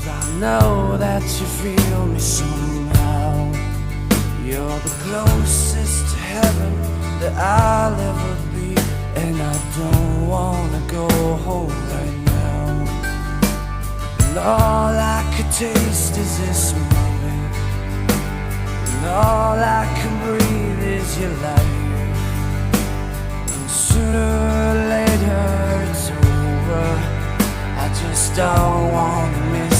I know that you feel me somehow. You're the closest to heaven that I'll ever be, and I don't wanna go home right now. And all I could taste is this moment, and all I can breathe is your life. And sooner or later it's over, I just don't wanna miss